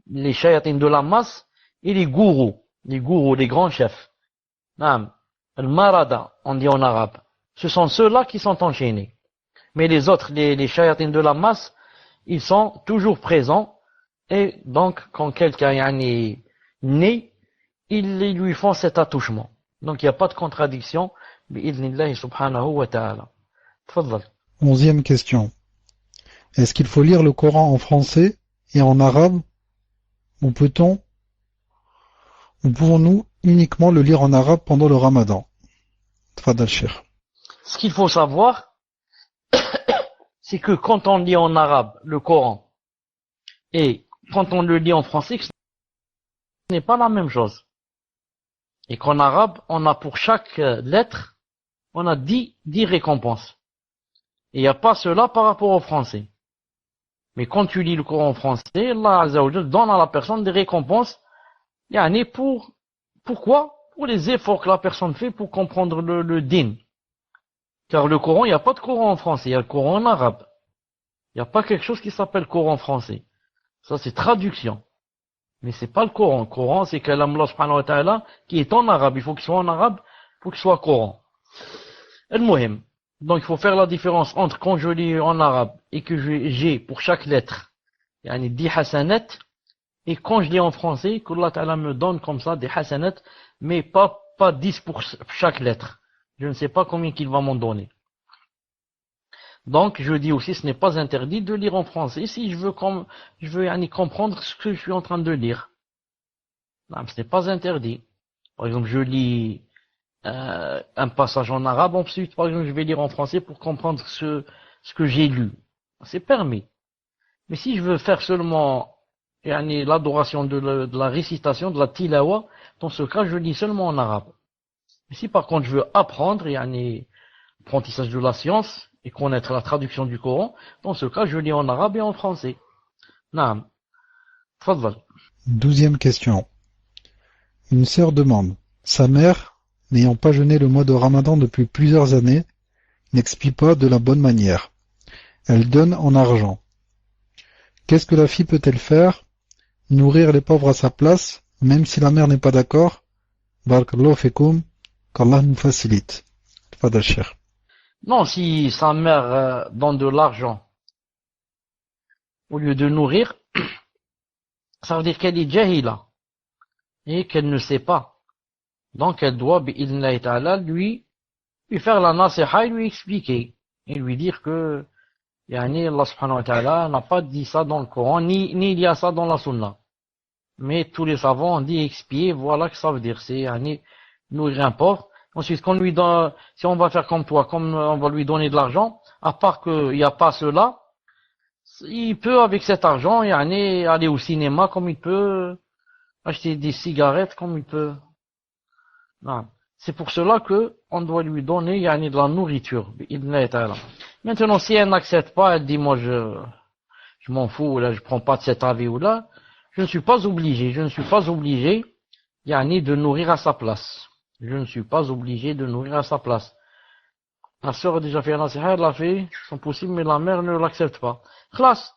Les shayatines de la masse et les gourous, les grands chefs. Al-marada, on dit en arabe. Ce sont ceux-là qui sont enchaînés. Mais les autres, les shayatines de la masse, ils sont toujours présents. Et donc, quand quelqu'un est né, ils lui font cet attouchement. Donc, il n'y a pas de contradiction. Bi'idhnillahi subhanahu wa ta'ala. Tfaddal. 11e question. Est-ce qu'il faut lire le Coran en français et en arabe, ou pouvons-nous uniquement le lire en arabe pendant le Ramadan? Tfadal Cheikh. Ce qu'il faut savoir, c'est que quand on lit en arabe le Coran et quand on le lit en français, ce n'est pas la même chose. Et qu'en arabe, on a pour chaque lettre, on a 10 récompenses. Et il n'y a pas cela par rapport au français. Mais quand tu lis le Coran en français, Allah Azza wa Jalla donne à la personne des récompenses. Pourquoi? Pour les efforts que la personne fait pour comprendre le din. Car le Coran, il n'y a pas de Coran en français, il y a le Coran en arabe. Il n'y a pas quelque chose qui s'appelle Coran français. Ça, c'est traduction. Mais c'est pas le Coran. Le Coran, c'est Kalam Allah subhanahu wa ta'ala qui est en arabe. Il faut qu'il soit en arabe pour qu'il soit Coran. Al-Muhim. Donc, il faut faire la différence entre quand je lis en arabe et que j'ai pour chaque lettre 10 hasanat, et quand je lis en français, qu'Allah ta'ala me donne comme ça des hasanat, mais pas 10 pour chaque lettre. Je ne sais pas combien qu'il va m'en donner. Donc, je dis aussi, ce n'est pas interdit de lire en français si je veux comprendre ce que je suis en train de lire. Non, ce n'est pas interdit. Par exemple, je lis un passage en arabe, ensuite, par exemple, je vais lire en français pour comprendre ce que j'ai lu. C'est permis. Mais si je veux faire seulement l'adoration de la récitation, de la tilawa, dans ce cas, je lis seulement en arabe. Mais si par contre je veux apprendre, apprentissage de la science, et connaître la traduction du Coran, dans ce cas, je lis en arabe et en français. Naam. Tfaddal. 12e question. Une sœur demande: sa mère, n'ayant pas jeûné le mois de Ramadan depuis plusieurs années, n'expie pas de la bonne manière. Elle donne en argent. Qu'est-ce que la fille peut-elle faire? Nourrir les pauvres à sa place, même si la mère n'est pas d'accord? Barakallahu fekoum, qu'Allah nous facilite. Tfadal Cheikh. Non, si sa mère donne de l'argent au lieu de nourrir, ça veut dire qu'elle est jahila et qu'elle ne sait pas. Donc elle doit, bi'idhnillahi ta'ala, lui faire la nasiha et lui expliquer. Et lui dire que, Allah subhanahu wa ta'ala n'a pas dit ça dans le Coran, ni il y a ça dans la sunna. Mais tous les savants ont dit expier, voilà que ça veut dire. C'est, nourrir un pauvre. Ensuite, qu'on lui donne, si on va faire comme toi, comme on va lui donner de l'argent, à part qu'il n'y a pas cela, il peut, avec cet argent, aller au cinéma, comme il peut acheter des cigarettes, comme il peut. Non. C'est pour cela que on doit lui donner de la nourriture. Maintenant, si elle n'accepte pas, elle dit moi je m'en fous, là, je prends pas de cet avis ou là, je ne suis pas obligé de nourrir à sa place. Je ne suis pas obligé de nourrir à sa place. La sœur a déjà fait un nasiha, elle l'a fait, c'est possible, mais la mère ne l'accepte pas. Classe.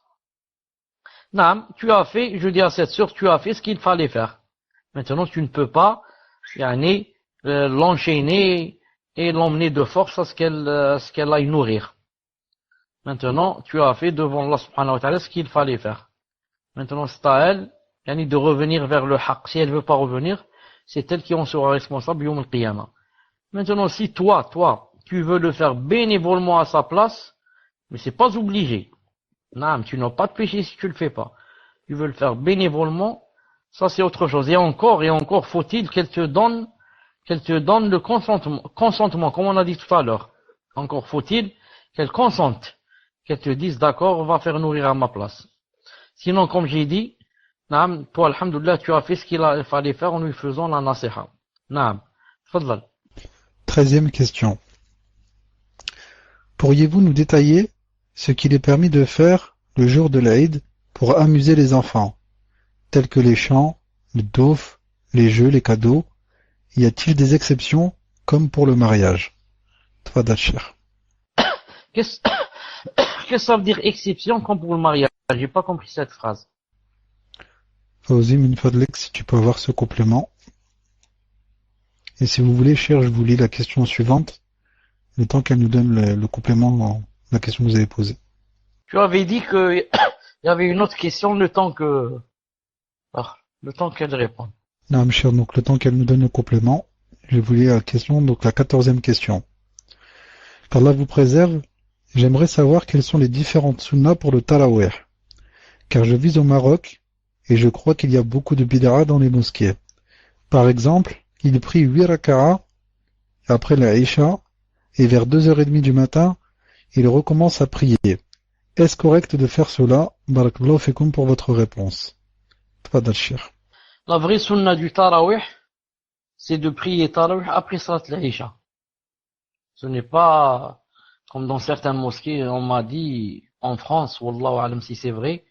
Naam, tu as fait, je dis à cette sœur, tu as fait ce qu'il fallait faire. Maintenant, tu ne peux pas l'enchaîner et l'emmener de force à ce qu'elle aille nourrir. Maintenant, tu as fait devant Allah subhanahu wa ta'ala ce qu'il fallait faire. Maintenant, c'est à elle de revenir vers le haqq. Si elle ne veut pas revenir, c'est elle qui en sera responsable yawm al-qiyamah. Maintenant, si toi, tu veux le faire bénévolement à sa place, mais c'est pas obligé. Non, tu n'as pas de péché si tu le fais pas. Tu veux le faire bénévolement, ça c'est autre chose. Et encore faut-il qu'elle te donne le consentement, comme on a dit tout à l'heure. Encore faut-il qu'elle consente, qu'elle te dise d'accord, on va faire nourrir à ma place. Sinon, comme j'ai dit, naam, toi, alhamdoulilah, tu as fait ce qu'il fallait faire en lui faisant la nasiha. Naam, fadlal. 13e question. Pourriez-vous nous détailler ce qu'il est permis de faire le jour de l'Aïd pour amuser les enfants, tels que les chants, le douf, les jeux, les cadeaux? Y a-t-il des exceptions, comme pour le mariage? Tfadal Cheikh. Qu'est-ce que ça veut dire exception comme pour le mariage? J'ai pas compris cette phrase. Fawzi min fadlek, si tu peux avoir ce complément. Et si vous voulez, cher, je vous lis la question suivante, le temps qu'elle nous donne le complément dans la question que vous avez posée. Tu avais dit qu'il y avait une autre question le temps qu'elle réponde. Non, cher, donc le temps qu'elle nous donne le complément, je vais vous lire la question, donc la 14e question. Qu'Allah vous préserve, j'aimerais savoir quelles sont les différentes sunnas pour le tarawih, car je vis au Maroc et je crois qu'il y a beaucoup de bid'a dans les mosquées. Par exemple, il prie 8 raka'a après la Isha et vers 2h30 du matin, il recommence à prier. Est-ce correct de faire cela? Barakallahu fikum pour votre réponse. Tfadal Cheikh. La vraie sunna du tarawih, c'est de prier tarawih après salat al-Isha. Ce n'est pas comme dans certaines mosquées, on m'a dit en France, wallahu alam si c'est vrai,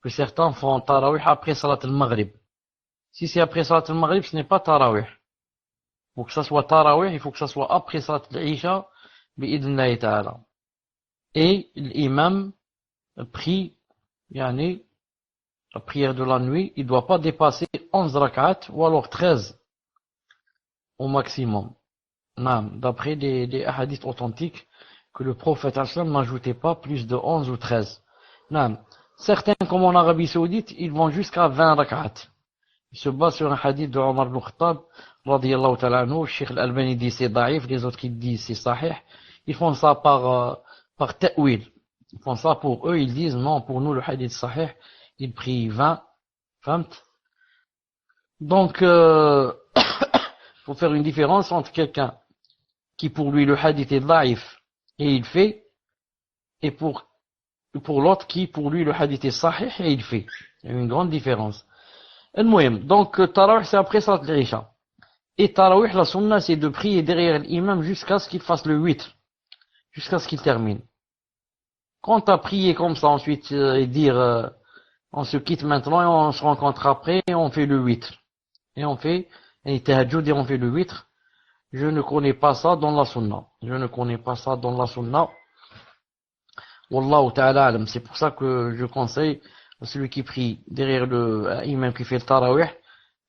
que certains font tarawih après salat al-Maghrib. Si c'est après salat al-Maghrib, ce n'est pas tarawih. Pour que ça soit tarawih, il faut que ça soit après salat al-Isha, bi'idhnillahi ta'ala. Et l'imam prie, la prière de la nuit, il ne doit pas dépasser 11 rak'at ou alors 13 au maximum. D'après des hadiths authentiques que le prophète n'ajoutait pas plus de 11 ou 13. Certains, comme en Arabie Saoudite, ils vont jusqu'à 20 rak'at. Ils se basent sur un hadith de Omar ibn Khattab, radiyallahu ta'ala anhu. Cheikh Al-Albani dit c'est daïf, les autres qui disent c'est sahih. Ils font ça par ta'wil. Ils font ça pour eux, ils disent non, pour nous le hadith sahih, il prie 20. Donc, faut faire une différence entre quelqu'un qui pour lui le hadith est daïf et il fait, et pour l'autre qui pour lui le hadith est sahih et il fait. Il y a une grande différence. Donc, tarawih c'est après salat al-Isha. Et tarawih, la sunna, c'est de prier derrière l'imam jusqu'à ce qu'il fasse le 8, jusqu'à ce qu'il termine. Quand tu as prié comme ça ensuite et dire on se quitte maintenant et on se rencontre après et on fait le 8. Et on fait tahajjud et on fait le 8. Je ne connais pas ça dans la sunna. Wallahu ta'ala alam. C'est pour ça que je conseille à celui qui prie derrière le imam qui fait le tarawih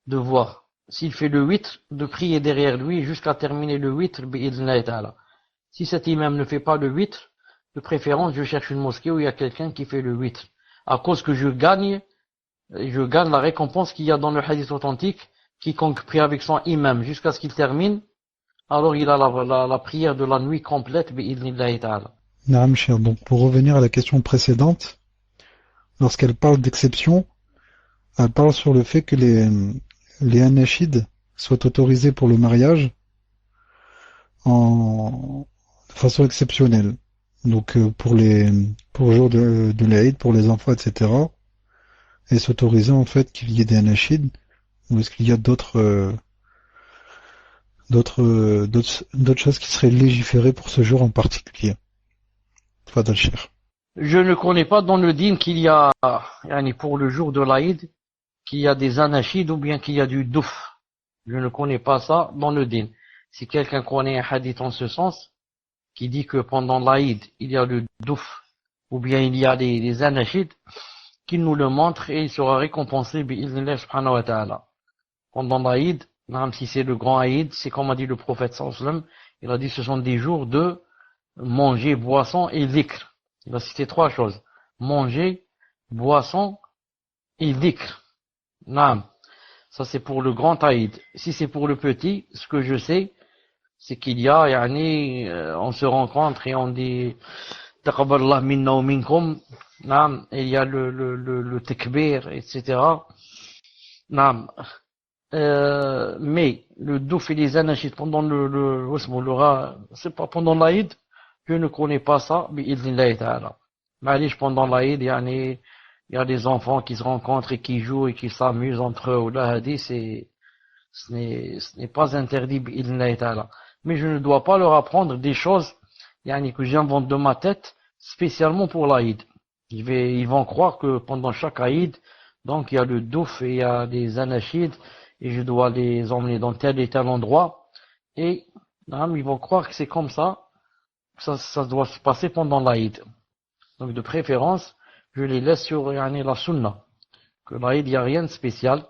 de voir s'il fait le 8, de prier derrière lui jusqu'à terminer le 8 bi'idhnillahi ta'ala. Si cet imam ne fait pas le 8, de préférence, je cherche une mosquée où il y a quelqu'un qui fait le 8. À cause que je gagne la récompense qu'il y a dans le hadith authentique, quiconque prie avec son imam jusqu'à ce qu'il termine, alors il a la prière de la nuit complète, bi'idhnillahi ta'ala. Naam, cher. Donc, pour revenir à la question précédente, lorsqu'elle parle d'exception, elle parle sur le fait que les anashids soient autorisés pour le mariage de façon exceptionnelle. Donc pour le jour de l'Aïd, pour les enfants, etc. Et s'autoriser en fait qu'il y ait des anashids, ou est-ce qu'il y a d'autres choses qui seraient légiférées pour ce jour en particulier? Fadal Cheikh. Je ne connais pas dans le din qu'il y a, pour le jour de l'Aïd, qu'il y a des anashids ou bien qu'il y a du douf. Je ne connais pas ça dans le din. Si quelqu'un connaît un hadith en ce sens, qui dit que pendant l'Aïd, il y a le douf, ou bien il y a les anashids, qu'il nous le montre et il sera récompensé bi'idhnillah subhanahu wa ta'ala. pendant l'Aïd, même si c'est le grand Aïd, c'est comme a dit le prophète sallallahu alayhi wa sallam, il a dit ce sont des jours de manger, boisson et dhikr. Il a cité 3 choses. Manger, boisson et dhikr. Naam. Ça c'est pour le grand Aïd. Si c'est pour le petit, ce que je sais, c'est qu'il y a, on se rencontre et on dit taqabbalallahu minna wa minkum. Naam. Et il y a le takbir, etc. Naam. Mais le douf et les anachid pendant c'est pas pendant l'Aïd, je ne connais pas ça, bi'idhnillahi ta'ala. Mais pendant l'Aïd, il y a des enfants qui se rencontrent et qui jouent et qui s'amusent entre eux. Ou là, ce n'est pas interdit, bi'idhnillahi ta'ala. Mais je ne dois pas leur apprendre des choses, que j'invente de ma tête, spécialement pour l'Aïd. Ils vont croire que pendant chaque Aïd, donc il y a le douf et il y a des anachides, et je dois les emmener dans tel et tel endroit, et ils vont croire que c'est comme ça, ça doit se passer pendant l'Aïd. Donc de préférence, je les laisse sur la sunna. Que l'Aïd, il n'y a rien de spécial,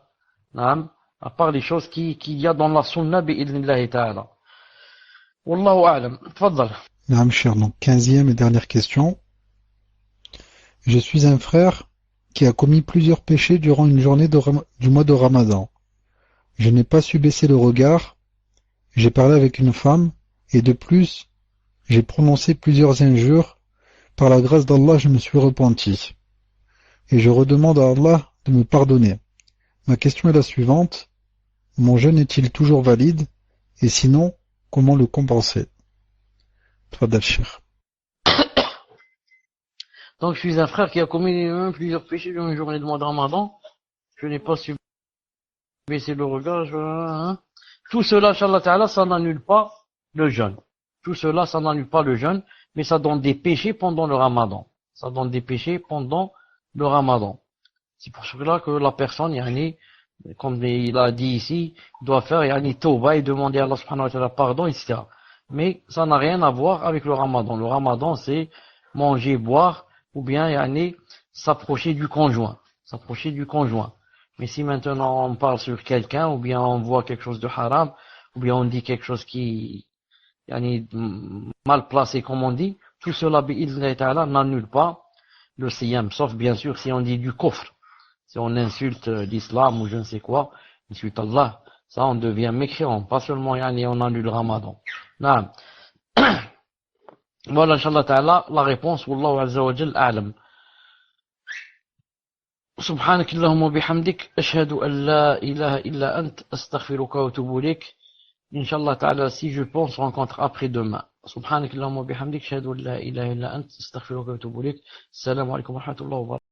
à part les choses qu'il y a dans la sunna, bi'idhnillahi ta'ala. Wallahu a'lam. Tfaddal. Naam, cher. Donc, 15e et dernière question. Je suis un frère qui a commis plusieurs péchés durant une journée du mois de Ramadan. Je n'ai pas su baisser le regard, j'ai parlé avec une femme, et de plus, j'ai prononcé plusieurs injures. Par la grâce d'Allah, je me suis repenti. Et je redemande à Allah de me pardonner. Ma question est la suivante. Mon jeûne est-il toujours valide? Et sinon, comment le compenser? Tfadal, Cheikh. Donc je suis un frère qui a commis plusieurs péchés durant une journée de mois de Ramadan. Je n'ai pas su baisser le regard. Tout cela, Inch'Allah Ta'ala, ça n'annule pas le jeûne. Tout cela, ça n'annule pas le jeûne, mais ça donne des péchés pendant le Ramadan. Ça donne des péchés pendant le Ramadan. C'est pour cela que la personne, comme il a dit ici, doit faire tawba et demander à Allah subhanahu wa ta'ala pardon, etc. Mais ça n'a rien à voir avec le Ramadan. Le Ramadan, c'est manger, boire, ou bien s'approcher du conjoint. S'approcher du conjoint. Mais si maintenant on parle sur quelqu'un, ou bien on voit quelque chose de haram, ou bien on dit quelque chose qui mal placé comme on dit, tout cela bi'idhnillahi ta'ala n'annule pas le siyam, sauf bien sûr si on dit du kufr, si on insulte l'islam ou je ne sais quoi, insulte Allah, ça on devient mécréant, pas seulement on annule le Ramadan. Naam. Voilà, Inch'Allah ta'ala, la réponse, Wallahu azza wa jal a'lam. سبحانك اللهم وبحمدك أشهد أن لا إله إلا أنت أستغفرك وأتوب إليك. Inch'Allah ta'ala, si je pense, on rencontre après demain. سبحانك اللهم وبحمدك أشهد أن لا إله إلا أنت أستغفرك وأتوب إليك. السلام عليكم ورحمة الله وبركاته.